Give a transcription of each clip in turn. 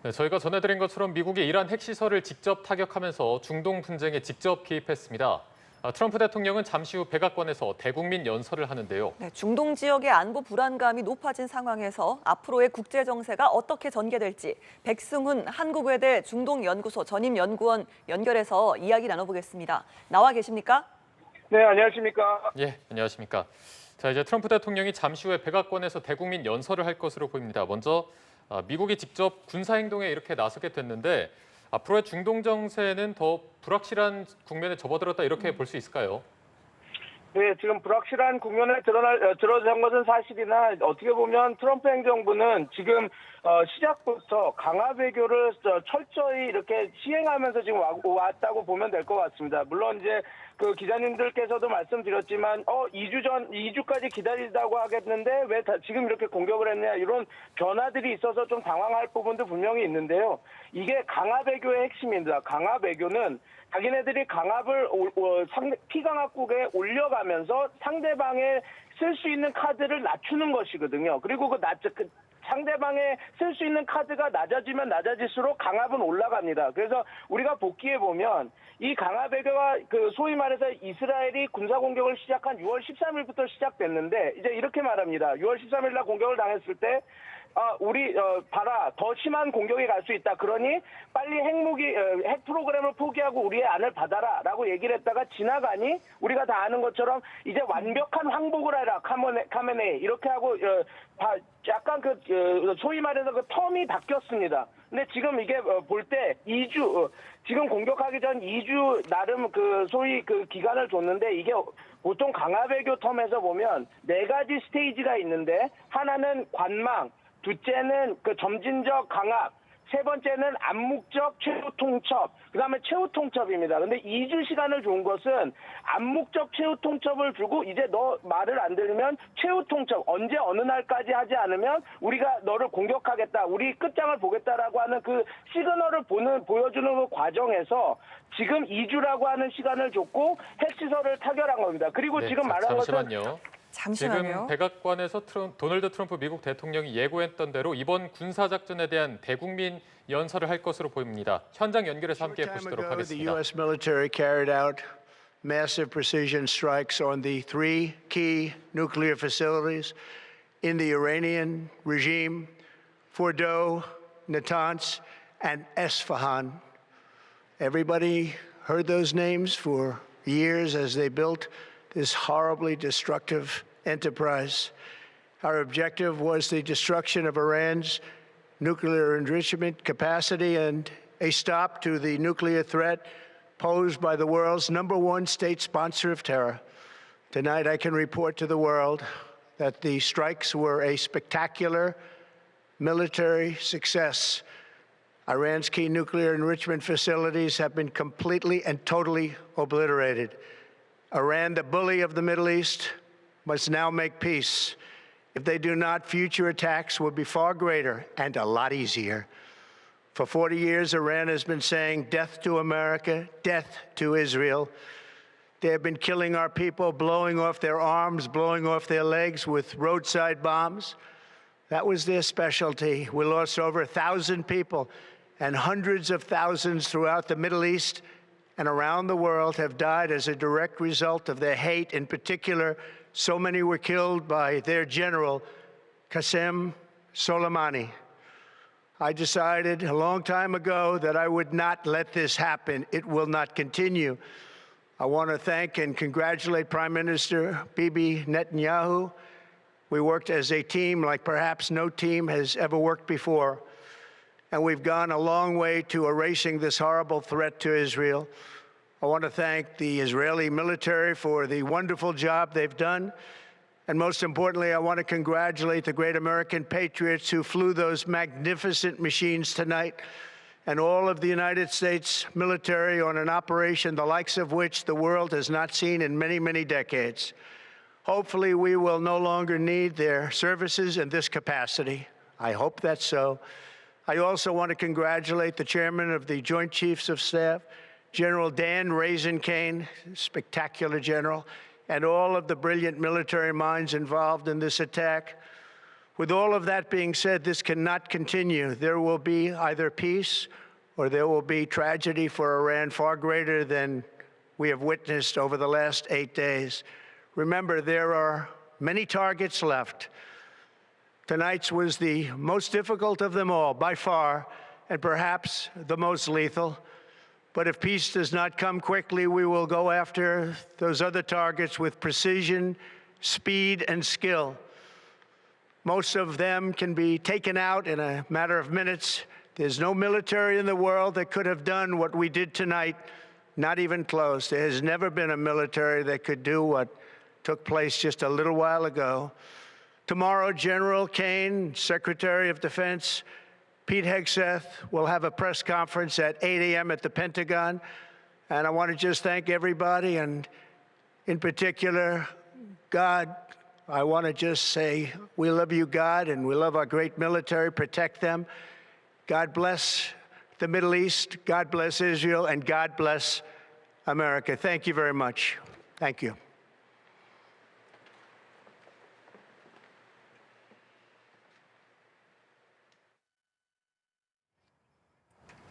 네, 저희가 전해드린 것처럼 미국이 이란 핵시설을 직접 타격하면서 중동 분쟁에 직접 개입했습니다. 트럼프 대통령은 잠시 후 백악관에서 대국민 연설을 하는데요. 네, 중동 지역의 안보 불안감이 높아진 상황에서 앞으로의 국제 정세가 어떻게 전개될지 백승훈 한국외대 중동연구소 전임연구원 연결해서 이야기 나눠보겠습니다. 나와 계십니까? 네, 안녕하십니까. 예, 안녕하십니까. 자, 이제 트럼프 대통령이 잠시 후에 백악관에서 대국민 연설을 할 것으로 보입니다. 먼저 미국이 직접 군사 행동에 이렇게 나서게 됐는데 앞으로의 중동 정세는 더 불확실한 국면에 접어들었다 이렇게 볼 수 있을까요? 네, 지금 불확실한 국면에 들어선 것은 사실이나 어떻게 보면 트럼프 행정부는 지금 시작부터 강화 외교를 철저히 이렇게 시행하면서 지금 왔다고 보면 될 것 같습니다. 물론 이제 그 기자님들께서도 말씀드렸지만 2주까지 기다리다고 하겠는데 왜 지금 이렇게 공격을 했냐 이런 변화들이 있어서 좀 당황할 부분도 분명히 있는데요. 이게 강화 외교의 핵심입니다. 강화 외교는 자기네들이 강압을 피강압국에 올려가면서 상대방의 쓸 수 있는 카드를 낮추는 것이거든요. 그리고 상대방의 쓸 수 있는 카드가 낮아지면 낮아질수록 강압은 올라갑니다. 그래서 우리가 복기해 보면 이 강압 외교가 소위 말해서 이스라엘이 군사 공격을 시작한 6월 13일부터 시작됐는데 이제 이렇게 말합니다. 6월 13일 날 공격을 당했을 때 봐라, 더 심한 공격이 갈 수 있다. 그러니 빨리 핵 프로그램을 포기하고 우리의 안을 받아라라고 얘기를 했다가 지나가니 우리가 다 아는 것처럼 이제 완벽한 황복을 해라, 카메네이 이렇게 하고 약간 소위 말해서 그 텀이 바뀌었습니다. 근데 지금 이게 볼 때 2주 지금 공격하기 전 2주 나름 소위 기간을 줬는데 이게 보통 강화 외교 텀에서 보면 4가지 스테이지가 있는데 하나는 관망, 둘째는 점진적 강압, 세 번째는 암묵적 최후 통첩, 그다음에 최후 통첩입니다. 근데 2주 시간을 준 것은 암묵적 최후 통첩을 주고 이제 너 말을 안 들으면 최후 통첩, 언제 어느 날까지 하지 않으면 우리가 너를 공격하겠다, 우리 끝장을 보겠다라고 하는 그 시그널을 보여주는 그 과정에서 지금 2주라고 하는 시간을 줬고 핵시설을 타결한 겁니다. 그리고 네, 지금 말한 잠시만요. 잠시만요. 지금 백악관에서 도널드 트럼프 미국 대통령이 예고했던 대로 이번 군사작전에 대한 대국민 연설을 할 것으로 보입니다. 현장 연결해서 함께 보시도록 하겠습니다. The U.S. military carried out massive precision strikes on the 3 key nuclear facilities in the Iranian regime, Fordow, Natanz, and Esfahan. Everybody heard those names for years as they built this horribly destructive enterprise. Our objective was the destruction of Iran's nuclear enrichment capacity and a stop to the nuclear threat posed by the world's #1 state sponsor of terror. Tonight, I can report to the world that the strikes were a spectacular military success. Iran's key nuclear enrichment facilities have been completely and totally obliterated. Iran, the bully of the Middle East, must now make peace. If they do not, future attacks will be far greater and a lot easier. For 40 years, Iran has been saying death to America, death to Israel. They have been killing our people, blowing off their arms, blowing off their legs with roadside bombs. That was their specialty. We lost over 1,000 people, and hundreds of thousands throughout the Middle East and around the world have died as a direct result of their hate. In particular, so many were killed by their general, Qasem Soleimani. I decided a long time ago that I would not let this happen. It will not continue. I want to thank and congratulate Prime Minister Bibi Netanyahu. We worked as a team like perhaps no team has ever worked before. And we've gone a long way to erasing this horrible threat to Israel. I want to thank the Israeli military for the wonderful job they've done. And most importantly, I want to congratulate the great American patriots who flew those magnificent machines tonight, and all of the United States military on an operation the likes of which the world has not seen in many, many decades. Hopefully, we will no longer need their services in this capacity. I hope that's so. I also want to congratulate the chairman of the Joint Chiefs of Staff, General Dan Raisin Kane, spectacular general, and all of the brilliant military minds involved in this attack. With all of that being said, this cannot continue. There will be either peace or there will be tragedy for Iran far greater than we have witnessed over the last 8 days. Remember, there are many targets left. Tonight's was the most difficult of them all, by far, and perhaps the most lethal. But if peace does not come quickly, we will go after those other targets with precision, speed, and skill. Most of them can be taken out in a matter of minutes. There's no military in the world that could have done what we did tonight, not even close. There has never been a military that could do what took place just a little while ago. Tomorrow, General Kane, Secretary of Defense, Pete Hegseth will have a press conference at 8 a.m. at the Pentagon. And I want to just thank everybody, and in particular, God. I want to just say we love you, God, and we love our great military. Protect them. God bless the Middle East. God bless Israel, and God bless America. Thank you very much. Thank you.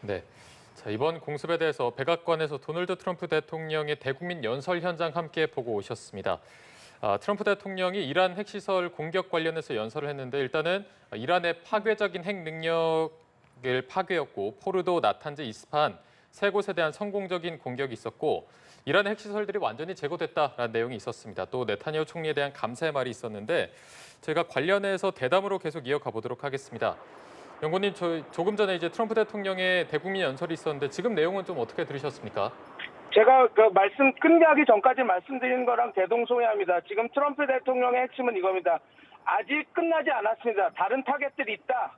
네. 자, 이번 공습에 대해서 백악관에서 도널드 트럼프 대통령의 대국민 연설 현장 함께 보고 오셨습니다. 트럼프 대통령이 이란 핵시설 공격 관련해서 연설을 했는데 일단은 이란의 파괴적인 핵 능력을 파괴했고 포르도, 나탄즈, 이스파한 세 곳에 대한 성공적인 공격이 있었고 이란의 핵시설들이 완전히 제거됐다라는 내용이 있었습니다. 또 네타냐후 총리에 대한 감사의 말이 있었는데 저희가 관련해서 대담으로 계속 이어가 보도록 하겠습니다. 연구님, 조금 전에 이제 트럼프 대통령의 대국민 연설이 있었는데 지금 내용은 좀 어떻게 들으셨습니까? 제가 끝나기 전까지 말씀드린 거랑 대동소이합니다. 지금 트럼프 대통령의 핵심은 이겁니다. 아직 끝나지 않았습니다. 다른 타겟들이 있다.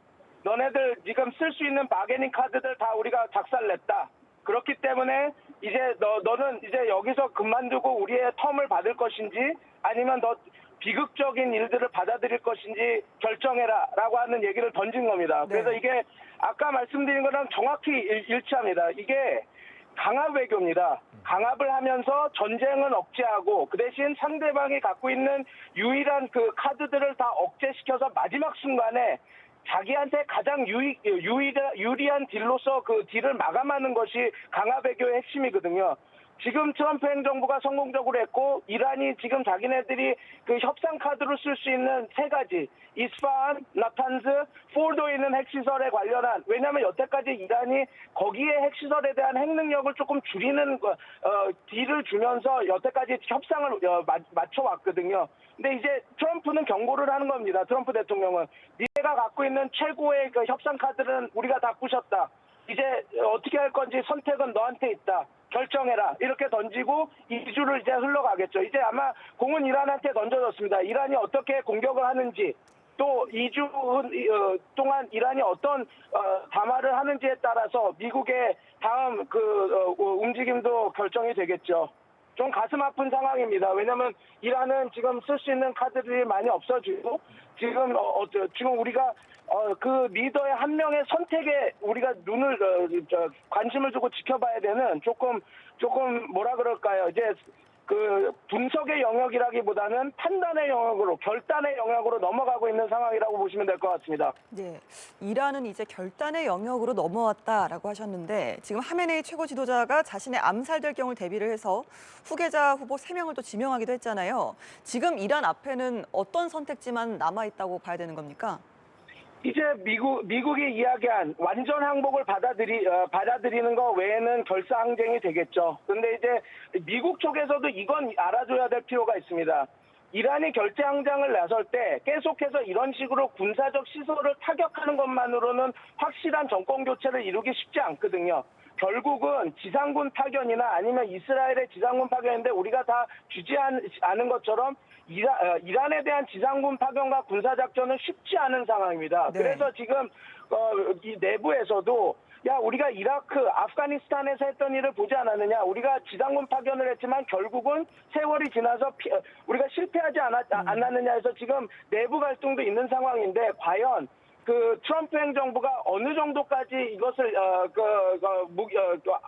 너네들 지금 쓸 수 있는 바게닝 카드들 다 우리가 작살냈다. 그렇기 때문에 이제 너는 이제 여기서 그만두고 우리의 텀을 받을 것인지 아니면 너 비극적인 일들을 받아들일 것인지 결정해라라고 하는 얘기를 던진 겁니다. 그래서 이게 아까 말씀드린 거랑 정확히 일치합니다. 이게 강압 외교입니다. 강압을 하면서 전쟁은 억제하고 그 대신 상대방이 갖고 있는 유일한 그 카드들을 다 억제시켜서 마지막 순간에 자기한테 가장 유리한 딜로서 그 딜을 마감하는 것이 강압 외교의 핵심이거든요. 지금 트럼프 행정부가 성공적으로 했고 이란이 지금 자기네들이 그 협상 카드로 쓸 수 있는 세 가지 이스파한, 나탄즈, 포르도에 있는 핵시설에 관련한 왜냐하면 여태까지 이란이 거기에 핵시설에 대한 핵 능력을 조금 줄이는 딜을 주면서 여태까지 협상을 맞춰왔거든요. 근데 이제 트럼프는 경고를 하는 겁니다. 트럼프 대통령은 네가 갖고 있는 최고의 그 협상 카드는 우리가 다 부셨다. 이제 어떻게 할 건지 선택은 너한테 있다. 결정해라. 이렇게 던지고 2주를 이제 흘러가겠죠. 이제 아마 공은 이란한테 던져졌습니다. 이란이 어떻게 공격을 하는지 또 2주 동안 이란이 어떤 담화를 하는지에 따라서 미국의 다음 움직임도 결정이 되겠죠. 좀 가슴 아픈 상황입니다. 왜냐하면 이란은 지금 쓸 수 있는 카드들이 많이 없어지고 지금 우리가 그 리더의 한 명의 선택에 우리가 관심을 두고 지켜봐야 되는 조금 뭐라 그럴까요? 이제 그 분석의 영역이라기보다는 판단의 영역으로 결단의 영역으로 넘어가고 있는 상황이라고 보시면 될 것 같습니다. 네, 이란은 이제 결단의 영역으로 넘어왔다라고 하셨는데 지금 하메네이 최고 지도자가 자신의 암살될 경우를 대비를 해서 후계자 후보 3명을 또 지명하기도 했잖아요. 지금 이란 앞에는 어떤 선택지만 남아있다고 봐야 되는 겁니까? 이제 미국이 이야기한 완전 항복을 받아들이는 거 외에는 결사항쟁이 되겠죠. 근데 이제 미국 쪽에서도 이건 알아줘야 될 필요가 있습니다. 이란이 결제항쟁을 나설 때 계속해서 이런 식으로 군사적 시설을 타격하는 것만으로는 확실한 정권 교체를 이루기 쉽지 않거든요. 결국은 지상군 파견이나 아니면 이스라엘의 지상군 파견인데 우리가 다 주지 않은 것처럼 이란에 대한 지상군 파견과 군사작전은 쉽지 않은 상황입니다. 네. 그래서 지금 이 내부에서도 야 우리가 이라크, 아프가니스탄에서 했던 일을 보지 않았느냐. 우리가 지상군 파견을 했지만 결국은 세월이 지나서 우리가 실패하지 않았느냐 해서 지금 내부 갈등도 있는 상황인데 과연 그 트럼프 행정부가 어느 정도까지 이것을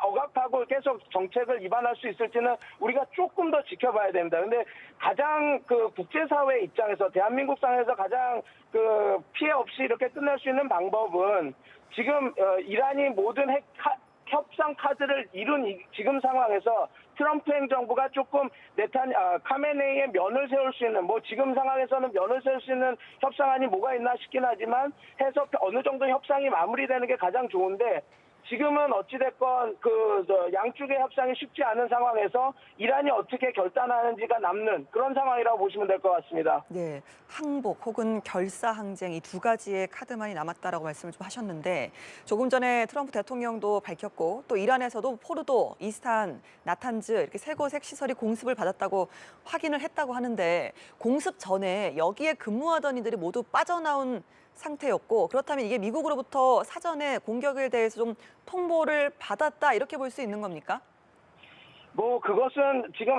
억압하고 계속 정책을 위반할 수 있을지는 우리가 조금 더 지켜봐야 됩니다. 근데 가장 그 국제사회 입장에서 대한민국 상에서 가장 그 피해 없이 이렇게 끝낼 수 있는 방법은 지금 이란이 모든 협상 카드를 이룬 지금 상황에서 트럼프 행정부가 조금 카메네이의 면을 세울 수 있는, 뭐 지금 상황에서는 면을 세울 수 있는 협상안이 뭐가 있나 싶긴 하지만 해서 어느 정도 협상이 마무리되는 게 가장 좋은데, 지금은 어찌됐건 양쪽의 협상이 쉽지 않은 상황에서 이란이 어떻게 결단하는지가 남는 그런 상황이라고 보시면 될 것 같습니다. 네, 항복 혹은 결사 항쟁 이 두 가지의 카드만이 남았다라고 말씀을 좀 하셨는데, 조금 전에 트럼프 대통령도 밝혔고 또 이란에서도 포르도, 이스탄, 나탄즈 이렇게 세 곳 핵시설이 공습을 받았다고 확인을 했다고 하는데, 공습 전에 여기에 근무하던 이들이 모두 빠져나온 상태였고, 그렇다면 이게 미국으로부터 사전에 공격에 대해서 좀 통보를 받았다 이렇게 볼 수 있는 겁니까? 뭐 그것은 지금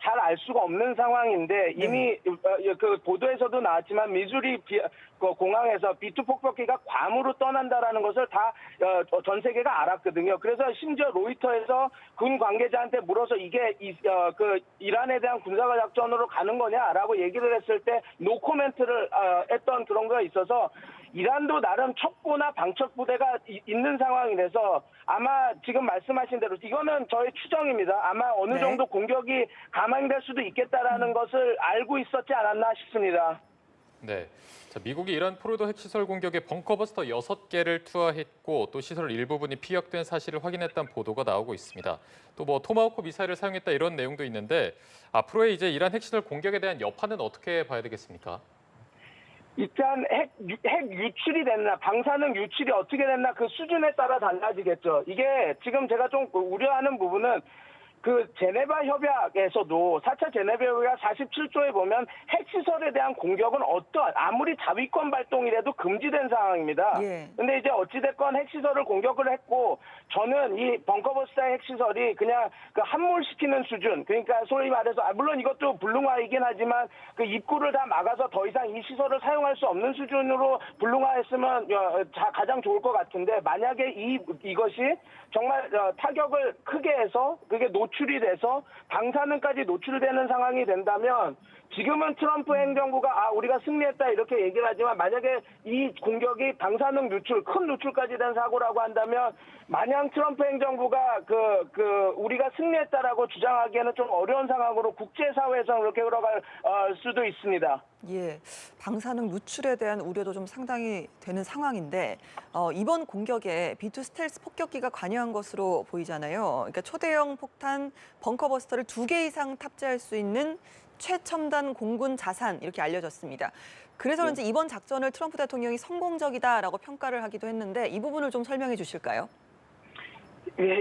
잘 알 수가 없는 상황인데, 이미 그 보도에서도 나왔지만 미주리 공항에서 B2 폭격기가 괌으로 떠난다라는 것을 다 전 세계가 알았거든요. 그래서 심지어 로이터에서 군 관계자한테 물어서 이게 이란에 대한 군사가 작전으로 가는 거냐라고 얘기를 했을 때 노코멘트를 했던 그런 거가 있어서, 이란도 나름 첩보나 방첩 부대가 있는 상황이라서 아마 지금 말씀하신 대로 이거는 저의 추정입니다. 아마 어느 정도 공격이 감행될 수도 있겠다라는 것을 알고 있었지 않았나 싶습니다. 네. 자, 미국이 이란 포르도 핵시설 공격에 벙커버스터 6개를 투하했고 또 시설 일부분이 피격된 사실을 확인했다는 보도가 나오고 있습니다. 또 뭐 토마호크 미사일을 사용했다 이런 내용도 있는데, 앞으로의 이제 이란 핵시설 공격에 대한 여파는 어떻게 봐야 되겠습니까? 일단 핵 유출이 됐나, 방사능 유출이 어떻게 됐나 그 수준에 따라 달라지겠죠. 이게 지금 제가 좀 우려하는 부분은 그 제네바 협약에서도 4차 제네바 협약 47조에 보면 핵시설에 대한 공격은 아무리 자위권 발동이라도 금지된 상황입니다. 근데 이제 어찌됐건 핵시설을 공격을 했고, 저는 이 벙커버스터의 핵시설이 그냥 그 함몰시키는 수준, 그러니까 소위 말해서 물론 이것도 불능화이긴 하지만 그 입구를 다 막아서 더 이상 이 시설을 사용할 수 없는 수준으로 불능화했으면 가장 좋을 것 같은데, 만약에 이것이 정말 타격을 크게 해서 그게 노출이 돼서 방사능까지 노출되는 상황이 된다면, 지금은 트럼프 행정부가 우리가 승리했다 이렇게 얘기를 하지만, 만약에 이 공격이 방사능 유출, 큰 노출까지 된 사고라고 한다면 마냥 트럼프 행정부가 우리가 승리했다라고 주장하기에는 좀 어려운 상황으로 국제사회에서 그렇게 흘러갈 수도 있습니다. 예, 방사능 누출에 대한 우려도 좀 상당히 되는 상황인데, 이번 공격에 B2 스텔스 폭격기가 관여한 것으로 보이잖아요. 그러니까 초대형 폭탄 벙커버스터를 2개 이상 탑재할 수 있는 최첨단 공군 자산 이렇게 알려졌습니다. 그래서 그런지 이번 작전을 트럼프 대통령이 성공적이다라고 평가를 하기도 했는데, 이 부분을 좀 설명해 주실까요?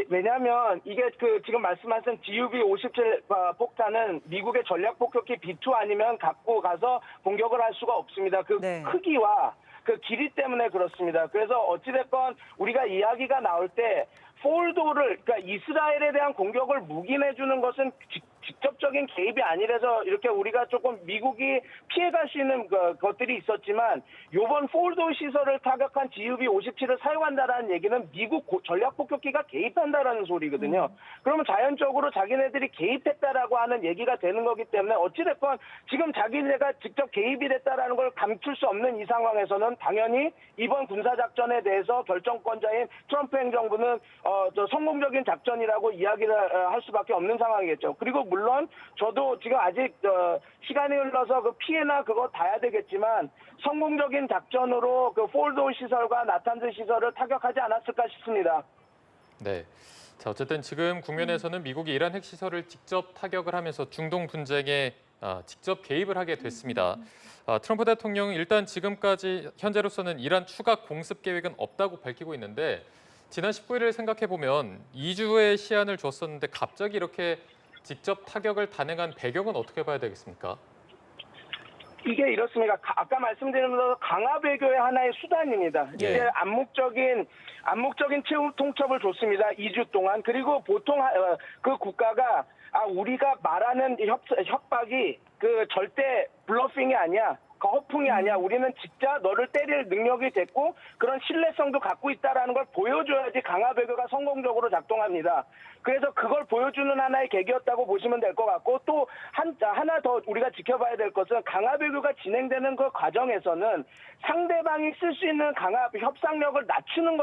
왜냐하면 이게 지금 말씀하신 GUB-57 폭탄은 미국의 전략 폭격기 B2 아니면 갖고 가서 공격을 할 수가 없습니다. 크기와 그 길이 때문에 그렇습니다. 그래서 어찌됐건 우리가 이야기가 나올 때 폴도를, 그러니까 이스라엘에 대한 공격을 묵인해주는 것은 직접적인 개입이 아니라서 이렇게 우리가 조금 미국이 피해갈 수 있는 것들이 있었지만, 이번 폴도 시설을 타격한 GUB-57을 사용한다라는 얘기는 미국 전략 폭격기가 개입한다라는 소리거든요. 그러면 자연적으로 자기네들이 개입했다라고 하는 얘기가 되는 거기 때문에, 어찌됐건 지금 자기네가 직접 개입이 됐다라는 걸 감출 수 없는 이 상황에서는 당연히 이번 군사작전에 대해서 결정권자인 트럼프 행정부는 성공적인 작전이라고 이야기를 할 수밖에 없는 상황이겠죠. 그리고 물론 저도 지금 아직 시간이 흘러서 그 피해나 그거 봐야 되겠지만, 성공적인 작전으로 그 폴도 시설과 나탄즈 시설을 타격하지 않았을까 싶습니다. 네. 자, 어쨌든 지금 국면에서는 미국이 이란 핵시설을 직접 타격을 하면서 중동 분쟁에 직접 개입을 하게 됐습니다. 트럼프 대통령은 일단 지금까지 현재로서는 이란 추가 공습 계획은 없다고 밝히고 있는데, 지난 19일을 생각해 보면 2주의 시한을 줬었는데 갑자기 이렇게 직접 타격을 단행한 배경은 어떻게 봐야 되겠습니까? 이게 이렇습니다. 아까 말씀드린 대로 강화 외교의 하나의 수단입니다. 이제 암묵적인 통첩을 줬습니다. 2주 동안. 그리고 보통 그 국가가 우리가 말하는 협박이 절대 블러핑이 아니야. 허풍이 아니야. 우리는 진짜 너를 때릴 능력이 됐고 그런 신뢰성도 갖고 있다라는 걸 보여줘야지 강화 외교가 성공적으로 작동합니다. 그래서 그걸 보여주는 하나의 계기였다고 보시면 될 것 같고 또 하나 더 우리가 지켜봐야 될 것은 강화 외교가 진행되는 그 과정에서는 상대방이 쓸 수 있는 강화 협상력을 낮추는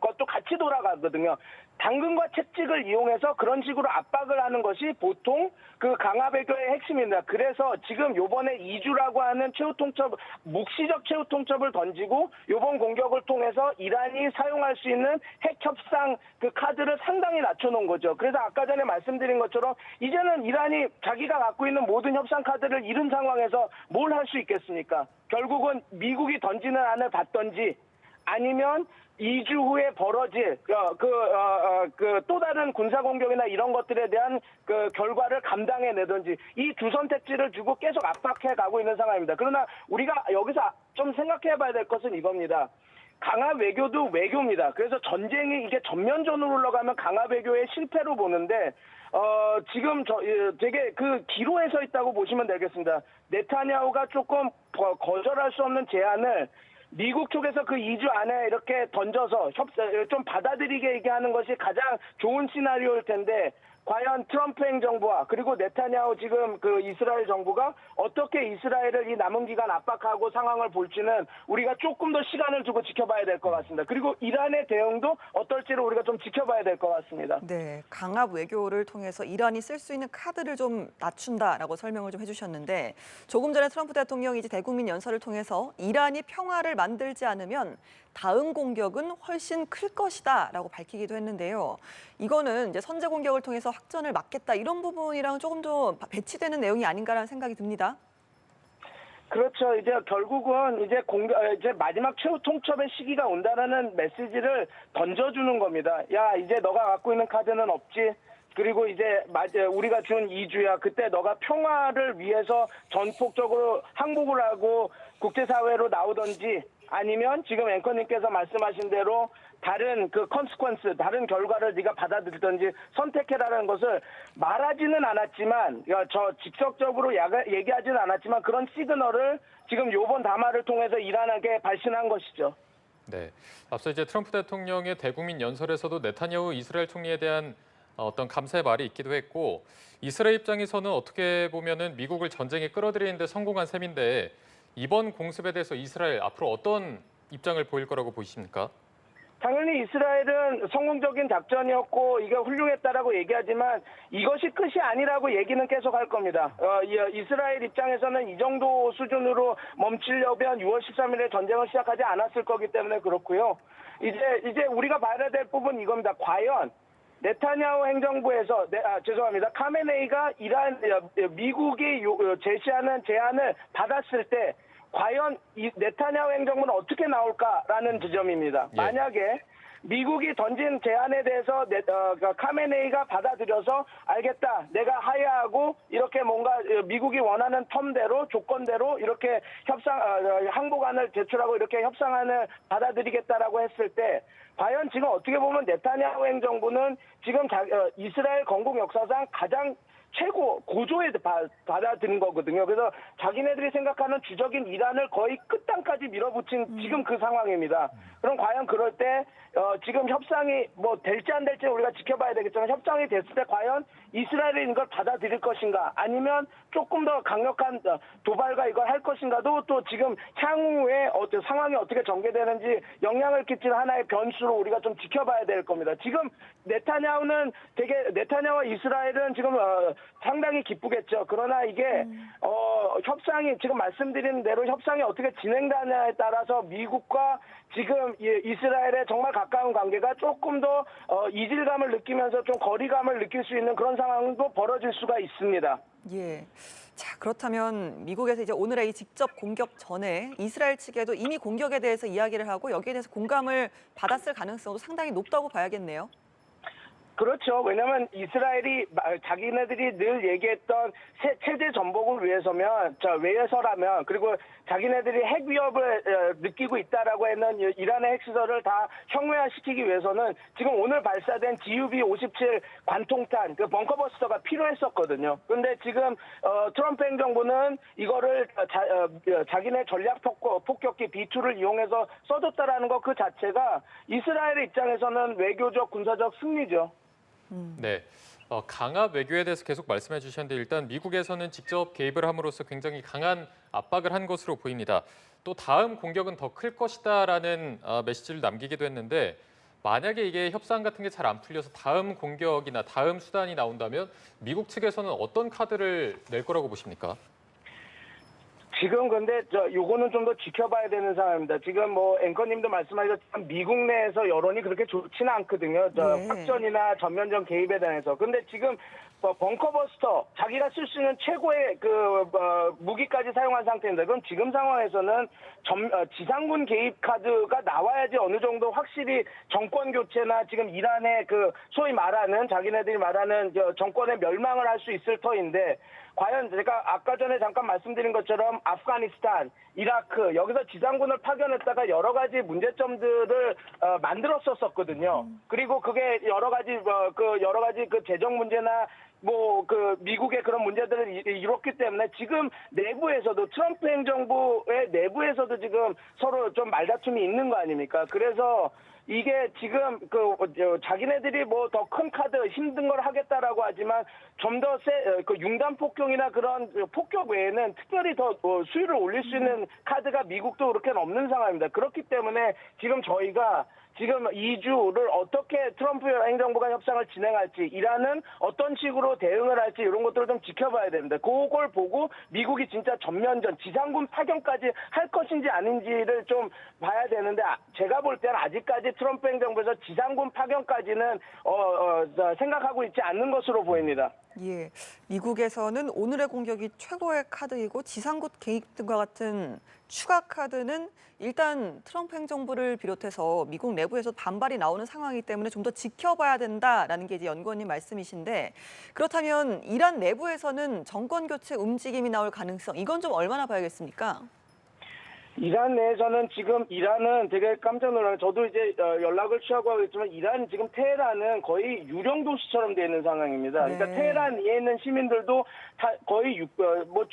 것도 같이 돌아가거든요. 당근과 채찍을 이용해서 그런 식으로 압박을 하는 것이 보통 그 강화 외교의 핵심입니다. 그래서 지금 요번에 이주라고 하는 묵시적 최후 통첩을 던지고 요번 공격을 통해서 이란이 사용할 수 있는 핵 협상 그 카드를 상당히 낮춰놓은 거죠. 그래서 아까 전에 말씀드린 것처럼 이제는 이란이 자기가 갖고 있는 모든 협상 카드를 잃은 상황에서 뭘 할 수 있겠습니까? 결국은 미국이 던지는 안을 받던지 아니면 2주 후에 벌어질 또 다른 군사 공격이나 이런 것들에 대한 그 결과를 감당해내든지 이 두 선택지를 주고 계속 압박해 가고 있는 상황입니다. 그러나 우리가 여기서 좀 생각해봐야 될 것은 이겁니다. 강화 외교도 외교입니다. 그래서 전쟁이 이게 전면전으로 올라가면 강화 외교의 실패로 보는데 지금 되게 그 기로에 서 있다고 보시면 되겠습니다. 네타냐후가 조금 거절할 수 없는 제안을 미국 쪽에서 그 2주 안에 이렇게 던져서 좀 받아들이게 얘기하는 것이 가장 좋은 시나리오일 텐데 과연 트럼프 행정부와 그리고 네타냐후 지금 그 이스라엘 정부가 어떻게 이스라엘을 이 남은 기간 압박하고 상황을 볼지는 우리가 조금 더 시간을 두고 지켜봐야 될 것 같습니다. 그리고 이란의 대응도 어떨지를 우리가 좀 지켜봐야 될 것 같습니다. 네, 강압 외교를 통해서 이란이 쓸 수 있는 카드를 좀 낮춘다라고 설명을 좀 해주셨는데 조금 전에 트럼프 대통령이 이제 대국민 연설을 통해서 이란이 평화를 만들지 않으면 다음 공격은 훨씬 클 것이다라고 밝히기도 했는데요. 이거는 이제 선제 공격을 통해서 확전을 막겠다 이런 부분이랑 조금 더 배치되는 내용이 아닌가라는 생각이 듭니다. 그렇죠. 이제 결국은 이제 마지막 최후 통첩의 시기가 온다라는 메시지를 던져주는 겁니다. 야, 이제 너가 갖고 있는 카드는 없지. 그리고 이제 우리가 준 2주야. 그때 너가 평화를 위해서 전폭적으로 항복을 하고 국제사회로 나오든지 아니면 지금 앵커님께서 말씀하신 대로 다른 그 컨시퀀스, 다른 결과를 네가 받아들이든지 선택해라는 것을 말하지는 않았지만, 직접적으로 얘기하지는 않았지만 그런 시그널을 지금 요번 담화를 통해서 이란에게 발신한 것이죠. 네, 앞서 이제 트럼프 대통령의 대국민 연설에서도 네타냐후 이스라엘 총리에 대한 어떤 감사의 말이 있기도 했고 이스라엘 입장에서는 어떻게 보면은 미국을 전쟁에 끌어들이는 데 성공한 셈인데 이번 공습에 대해서 이스라엘 앞으로 어떤 입장을 보일 거라고 보이십니까? 당연히 이스라엘은 성공적인 작전이었고 이게 훌륭했다라고 얘기하지만 이것이 끝이 아니라고 얘기는 계속 할 겁니다. 이스라엘 입장에서는 이 정도 수준으로 멈추려면 6월 13일에 전쟁을 시작하지 않았을 거기 때문에 그렇고요. 이제 우리가 봐야 될 부분은 이겁니다. 과연 네타냐후 행정부에서 카메네이가 미국이 제시하는 제안을 받았을 때 과연 이 네타냐후 행정부는 어떻게 나올까라는 지점입니다. 예. 만약에 미국이 던진 제안에 대해서 카메네이가 받아들여서 알겠다, 내가 하야하고 이렇게 뭔가 미국이 원하는 텀대로 조건대로 이렇게 항복안을 제출하고 이렇게 협상안을 받아들이겠다라고 했을 때 과연 지금 어떻게 보면 네타냐후 행정부는 지금 이스라엘 건국 역사상 가장 최고 고조에 받아들인 거거든요. 그래서 자기네들이 생각하는 주적인 이란을 거의 끝단까지 밀어붙인 지금 그 상황입니다. 그럼 과연 그럴 때 지금 협상이 뭐 될지 안 될지 우리가 지켜봐야 되겠지만 협상이 됐을 때 과연 이스라엘이 이걸 받아들일 것인가 아니면 조금 더 강력한 도발과 이걸 할 것인가도 또 지금 향후에 상황이 어떻게 전개되는지 영향을 끼치는 하나의 변수로 우리가 좀 지켜봐야 될 겁니다. 지금 네타냐후와 이스라엘은 지금 상당히 기쁘겠죠. 그러나 이게 협상이 지금 말씀드린 대로 협상이 어떻게 진행되냐에 따라서 미국과 지금 이스라엘의 정말 가까운 관계가 조금 더 이질감을 느끼면서 좀 거리감을 느낄 수 있는 그런 상황도 벌어질 수가 있습니다. 예. 자, 그렇다면 미국에서 이제 오늘의 이 직접 공격 전에 이스라엘 측에도 이미 공격에 대해서 이야기를 하고 여기에 대해서 공감을 받았을 가능성도 상당히 높다고 봐야겠네요. 그렇죠. 왜냐하면 이스라엘이 자기네들이 늘 얘기했던 체제 전복을 위해서라면 그리고 자기네들이 핵 위협을 느끼고 있다라고 했는 이란의 핵시설을 다 형해화시키기 위해서는 지금 오늘 발사된 GUB-57 관통탄 그 벙커버스터가 필요했었거든요. 그런데 지금 트럼프 행정부는 이거를 자기네 전략 폭격기 B2를 이용해서 써줬다라는 것 그 자체가 이스라엘의 입장에서는 외교적 군사적 승리죠. 네. 강압 외교에 대해서 계속 말씀해 주셨는데 일단 미국에서는 직접 개입을 함으로써 굉장히 강한 압박을 한 것으로 보입니다. 또 다음 공격은 더 클 것이다라는 메시지를 남기기도 했는데 만약에 이게 협상 같은 게 잘 안 풀려서 다음 공격이나 다음 수단이 나온다면 미국 측에서는 어떤 카드를 낼 거라고 보십니까? 지금 근데 요거는 좀 더 지켜봐야 되는 상황입니다. 지금 뭐 앵커님도 말씀하셨지만 미국 내에서 여론이 그렇게 좋지는 않거든요. 네. 확전이나 전면전 개입에 대해서. 근데 지금 벙커버스터 자기가 쓸 수 있는 최고의 무기까지 사용한 상태입니다. 그럼 지금 상황에서는 지상군 개입 카드가 나와야지 어느 정도 확실히 정권 교체나 지금 이란의 소위 말하는 자기네들이 말하는 정권의 멸망을 할 수 있을 터인데 과연 제가 아까 전에 잠깐 말씀드린 것처럼 아프가니스탄, 이라크 여기서 지상군을 파견했다가 여러 가지 문제점들을 만들었었거든요. 그리고 그게 여러 가지 재정 문제나 미국의 그런 문제들을 이뤘기 때문에 지금 내부에서도 트럼프 행정부의 내부에서도 지금 서로 좀 말다툼이 있는 거 아닙니까? 그래서 이게 지금 자기네들이 더 큰 카드 힘든 걸 하겠다라고 하지만 좀 더 융단 폭격이나 그런 폭격 외에는 특별히 더 수위를 올릴 수 있는 카드가 미국도 그렇게는 없는 상황입니다. 그렇기 때문에 지금 저희가 지금 2주를 어떻게 트럼프 행정부가 협상을 진행할지, 이란은 어떤 식으로 대응을 할지 이런 것들을 좀 지켜봐야 됩니다. 그걸 보고 미국이 진짜 전면전, 지상군 파견까지 할 것인지 아닌지를 좀 봐야 되는데 제가 볼 때는 아직까지 트럼프 행정부에서 지상군 파견까지는 생각하고 있지 않는 것으로 보입니다. 예, 미국에서는 오늘의 공격이 최고의 카드이고 지상군 개입 등과 같은 추가 카드는 일단 트럼프 행정부를 비롯해서 미국 내부에서 반발이 나오는 상황이기 때문에 좀 더 지켜봐야 된다라는 게 이제 연구원님 말씀이신데 그렇다면 이란 내부에서는 정권 교체 움직임이 나올 가능성 이건 좀 얼마나 봐야겠습니까? 이란 내에서는 지금 이란은 되게 깜짝 놀라요. 저도 이제 연락을 취하고 하겠지만 이란 지금 테헤란은 거의 유령 도시처럼 되어 있는 상황입니다. 네. 그러니까 테헤란에 있는 시민들도 다 거의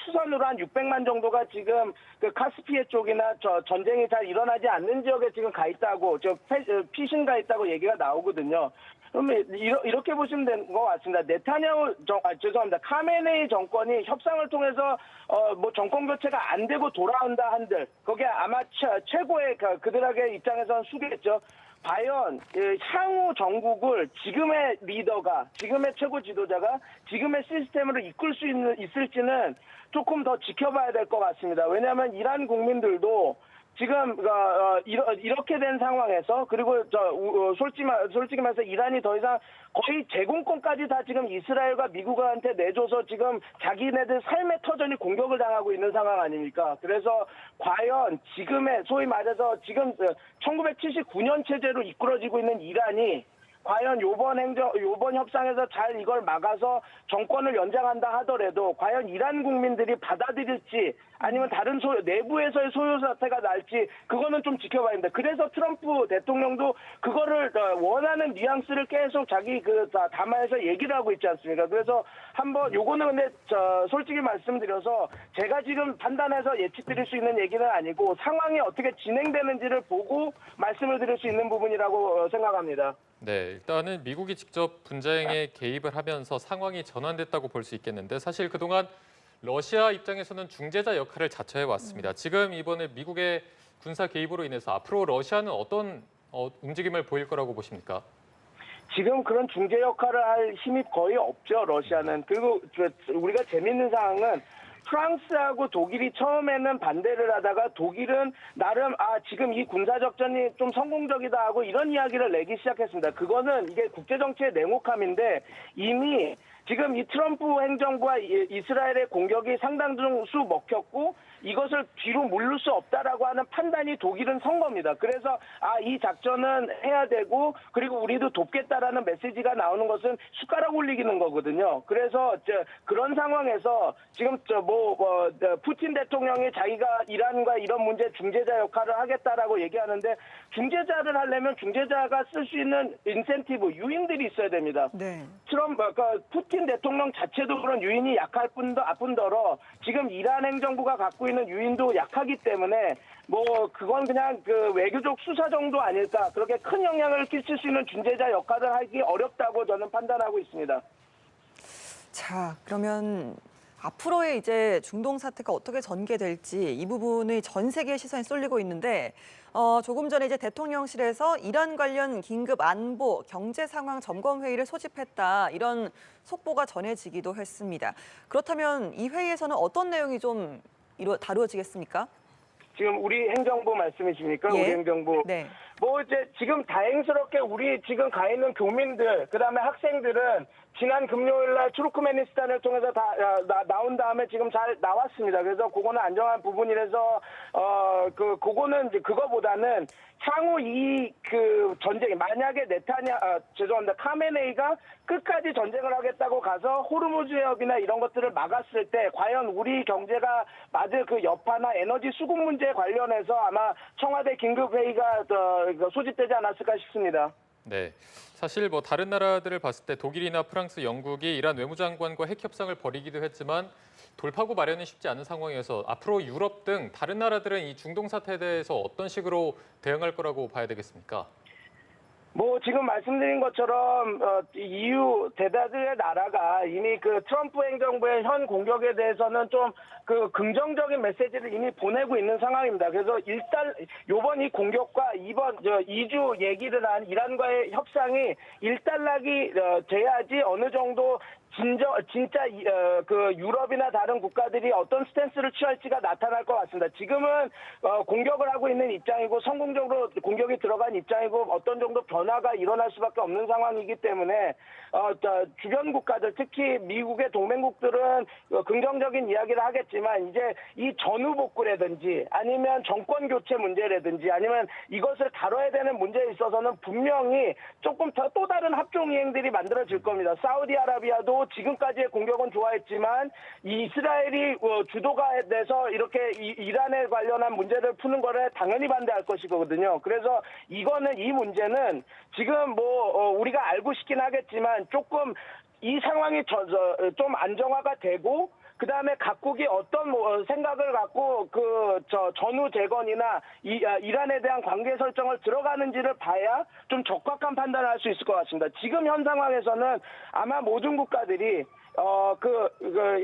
추산으로 한 600만 정도가 지금 카스피해 쪽이나 전쟁이 잘 일어나지 않는 지역에 지금 가 있다고 피신 가 있다고 얘기가 나오거든요. 그러면 이렇게 보시면 되는 것 같습니다. 죄송합니다. 카메네이 정권이 협상을 통해서 정권 교체가 안 되고 돌아온다 한들 거기에 아마 최고의 그들에게 입장에서는 수겠죠. 과연 향후 정국을 지금의 리더가, 지금의 최고 지도자가 지금의 시스템으로 이끌 수 있을지는 조금 더 지켜봐야 될 것 같습니다. 왜냐하면 이란 국민들도 지금 이렇게 된 상황에서 그리고 솔직히 말해서 이란이 더 이상 거의 제공권까지 다 지금 이스라엘과 미국한테 내줘서 지금 자기네들 삶의 터전이 공격을 당하고 있는 상황 아닙니까? 그래서 과연 지금의 소위 말해서 지금 1979년 체제로 이끌어지고 있는 이란이 과연 요번 협상에서 잘 이걸 막아서 정권을 연장한다 하더라도 과연 이란 국민들이 받아들일지 아니면 다른 내부에서의 소요 사태가 날지 그거는 좀 지켜봐야 됩니다. 그래서 트럼프 대통령도 그거를 원하는 뉘앙스를 계속 자기 담화에서 얘기를 하고 있지 않습니까? 그래서 한번 요거는 근데 솔직히 말씀드려서 제가 지금 판단해서 예측드릴 수 있는 얘기는 아니고 상황이 어떻게 진행되는지를 보고 말씀을 드릴 수 있는 부분이라고 생각합니다. 네, 일단은 미국이 직접 분쟁에 개입을 하면서 상황이 전환됐다고 볼 수 있겠는데 사실 그동안 러시아 입장에서는 중재자 역할을 자처해 왔습니다. 지금 이번에 미국의 군사 개입으로 인해서 앞으로 러시아는 어떤 움직임을 보일 거라고 보십니까? 지금 그런 중재 역할을 할 힘이 거의 없죠, 러시아는. 그리고 우리가 재밌는 상황은 프랑스하고 독일이 처음에는 반대를 하다가 독일은 나름 지금 이 군사작전이 좀 성공적이다 하고 이런 이야기를 내기 시작했습니다. 그거는 이게 국제정치의 냉혹함인데 이미 지금 이 트럼프 행정부와 이스라엘의 공격이 상당수 먹혔고 이것을 뒤로 물릴 수 없다라고 하는 판단이 독일은 선 겁니다. 그래서 이 작전은 해야 되고 그리고 우리도 돕겠다라는 메시지가 나오는 것은 숟가락 올리기는 거거든요. 그래서 그런 상황에서 지금 푸틴 대통령이 자기가 이란과 이런 문제 중재자 역할을 하겠다라고 얘기하는데 중재자를 하려면 중재자가 쓸 수 있는 인센티브, 유인들이 있어야 됩니다. 네. 푸틴 대통령 자체도 그런 유인이 약할 뿐더러 지금 이란 행정부가 갖고 있는 유인도 약하기 때문에 그건 그냥 그 외교적 수사 정도 아닐까. 그렇게 큰 영향을 끼칠 수 있는 중재자 역할을 하기 어렵다고 저는 판단하고 있습니다. 자, 그러면 앞으로의 이제 중동 사태가 어떻게 전개될지 이 부분이 전 세계의 시선이 쏠리고 있는데 조금 전에 이제 대통령실에서 이란 관련 긴급 안보 경제 상황 점검 회의를 소집했다 이런 속보가 전해지기도 했습니다. 그렇다면 이 회의에서는 어떤 내용이 좀 다루어지겠습니까? 지금 우리 행정부 말씀이십니까? 예. 우리 행정부. 네. 이제 지금 다행스럽게 우리 지금 가 있는 교민들, 그다음에 학생들은 지난 금요일 날 투르크메니스탄을 통해서 다 나온 다음에 지금 잘 나왔습니다. 그래서 그거는 안정한 부분이라서 그거는 이제 그거보다는 향후 그 전쟁이 만약에 카메네이가 끝까지 전쟁을 하겠다고 가서 호르무즈 해협이나 이런 것들을 막았을 때 과연 우리 경제가 맞을 그 여파나 에너지 수급 문제 관련해서 아마 청와대 긴급 회의가 소집되지 않았을까 싶습니다. 네, 사실 다른 나라들을 봤을 때 독일이나 프랑스, 영국이 이란 외무장관과 핵 협상을 벌이기도 했지만 돌파구 마련이 쉽지 않은 상황에서 앞으로 유럽 등 다른 나라들은 이 중동 사태에 대해서 어떤 식으로 대응할 거라고 봐야 되겠습니까? 지금 말씀드린 것처럼 EU 대다수의 나라가 이미 그 트럼프 행정부의 현 공격에 대해서는 좀 그 긍정적인 메시지를 이미 보내고 있는 상황입니다. 그래서 일단 이번 이 공격과 이번 2주 얘기를 한 이란과의 협상이 일단락이 돼야지 어느 정도 진짜 그 유럽이나 다른 국가들이 어떤 스탠스를 취할지가 나타날 것 같습니다. 지금은 공격을 하고 있는 입장이고 성공적으로 공격이 들어간 입장이고 어떤 정도 변화가 일어날 수밖에 없는 상황이기 때문에 주변 국가들 특히 미국의 동맹국들은 긍정적인 이야기를 하겠지만 이제 이 전후 복구라든지 아니면 정권 교체 문제라든지 아니면 이것을 다뤄야 되는 문제에 있어서는 분명히 조금 더 또 다른 합종 이행들이 만들어질 겁니다. 사우디아라비아도 지금까지의 공격은 좋아했지만 이스라엘이 주도가 돼서 이렇게 이란에 관련한 문제를 푸는 거를 당연히 반대할 것이거든요. 그래서 이 문제는 지금 우리가 알고 싶긴 하겠지만 조금 이 상황이 좀 안정화가 되고 그다음에 각국이 어떤 생각을 갖고 전후 재건이나 이란에 대한 관계 설정을 들어가는지를 봐야 좀 적확한 판단을 할 수 있을 것 같습니다. 지금 현 상황에서는 아마 모든 국가들이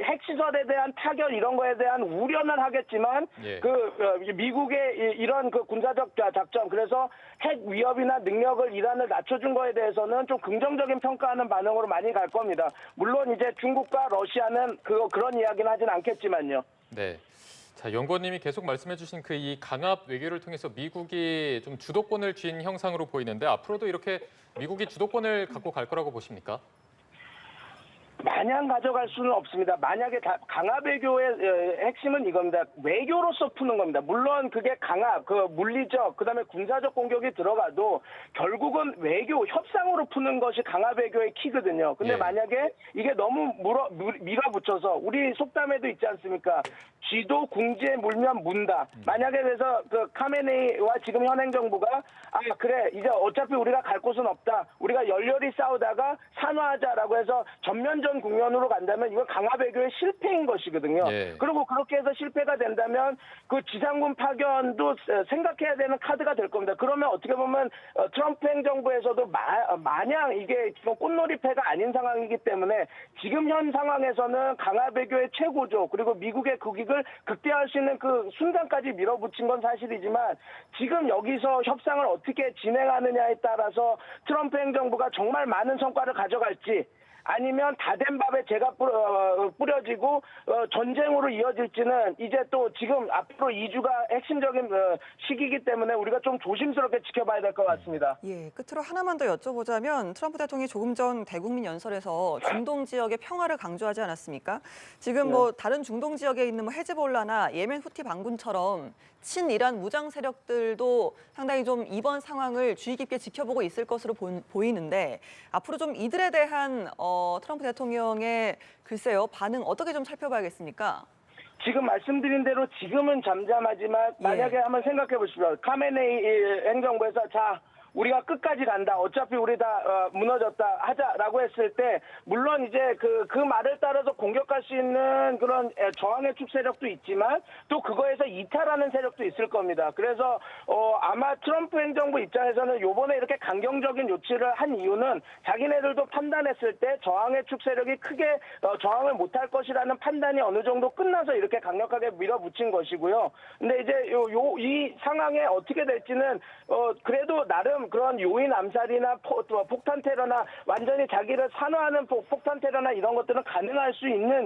핵시설에 대한 타결 이런 거에 대한 우려는 하겠지만 예. 미국의 이런 군사적 작전 그래서 핵 위협이나 능력을 이란을 낮춰준 거에 대해서는 좀 긍정적인 평가하는 반응으로 많이 갈 겁니다. 물론 이제 중국과 러시아는 그런 이야기는 하진 않겠지만요. 네. 자, 연구원님이 계속 말씀해주신 이 강압 외교를 통해서 미국이 좀 주도권을 쥔 형상으로 보이는데 앞으로도 이렇게 미국이 주도권을 갖고 갈 거라고 보십니까? 마냥 가져갈 수는 없습니다. 만약에 강압 외교의 핵심은 이겁니다. 외교로서 푸는 겁니다. 물론 그게 강압, 물리적, 그다음에 군사적 공격이 들어가도 결국은 외교, 협상으로 푸는 것이 강압 외교의 키거든요. 근데 예. 만약에 이게 너무 밀어붙여서 우리 속담에도 있지 않습니까? 쥐도 궁지에 물면 문다. 만약에 그래서 카메네이와 지금 현 행정부가 그래 이제 어차피 우리가 갈 곳은 없다. 우리가 열렬히 싸우다가 산화하자라고 해서 전면전 국면으로 간다면 이건 강압 외교의 실패인 것이거든요. 예. 그리고 그렇게 해서 실패가 된다면 그 지상군 파견도 생각해야 되는 카드가 될 겁니다. 그러면 어떻게 보면 트럼프 행정부에서도 마냥 이게 지금 꽃놀이패가 아닌 상황이기 때문에 지금 현 상황에서는 강압 외교의 최고조 그리고 미국의 국익을 극대화할 수 있는 그 순간까지 밀어붙인 건 사실이지만 지금 여기서 협상을 어떻게 진행하느냐에 따라서 트럼프 행정부가 정말 많은 성과를 가져갈지 아니면 다 된 밥에 재가 뿌려지고 전쟁으로 이어질지는 이제 또 지금 앞으로 2주가 핵심적인 시기이기 때문에 우리가 좀 조심스럽게 지켜봐야 될 것 같습니다. 예, 끝으로 하나만 더 여쭤보자면 트럼프 대통령이 조금 전 대국민 연설에서 중동 지역의 평화를 강조하지 않았습니까? 지금 뭐 다른 중동 지역에 있는 뭐 헤즈볼라나 예멘 후티 반군처럼 친이란 무장 세력들도 상당히 좀 이번 상황을 주의 깊게 지켜보고 있을 것으로 보이는데 앞으로 좀 이들에 대한 트럼프 대통령의 글쎄요 반응 어떻게 좀 살펴봐야겠습니까? 지금 말씀드린 대로 지금은 잠잠하지만 만약에 한번 생각해 보십시오. 카메네이 행정부에서 자 우리가 끝까지 간다. 어차피 우리 다 무너졌다 하자라고 했을 때 물론 이제 그 말을 따라서 공격할 수 있는 그런 저항의 축 세력도 있지만 또 그거에서 이탈하는 세력도 있을 겁니다. 그래서 아마 트럼프 행정부 입장에서는 요번에 이렇게 강경적인 조치를 한 이유는 자기네들도 판단했을 때 저항의 축 세력이 크게 저항을 못할 것이라는 판단이 어느 정도 끝나서 이렇게 강력하게 밀어붙인 것이고요. 근데 이제 이 상황에 어떻게 될지는 그래도 나름 그런 요인 암살이나 폭탄 테러나 완전히 자기를 산화하는 폭탄 테러나 이런 것들은 가능할 수 있는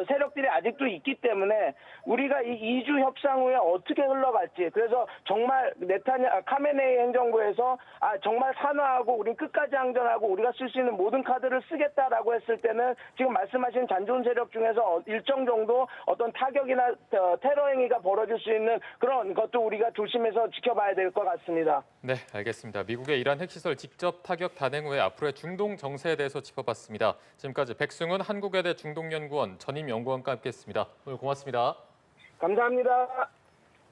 세력들이 아직도 있기 때문에 우리가 이 2주 협상 후에 어떻게 흘러갈지 그래서 정말 카메네이 행정부에서 정말 산화하고 우린 끝까지 항전하고 우리가 쓸 수 있는 모든 카드를 쓰겠다라고 했을 때는 지금 말씀하신 잔존 세력 중에서 일정 정도 어떤 타격이나 테러 행위가 벌어질 수 있는 그런 것도 우리가 조심해서 지켜봐야 될 것 같습니다. 네, 알겠습니다. 미국의 이란 핵시설 직접 타격 단행 후에 앞으로의 중동 정세에 대해서 짚어봤습니다. 지금까지 백승훈 한국외대 중동연구원 전임 연구원과 함께했습니다. 오늘 고맙습니다. 감사합니다.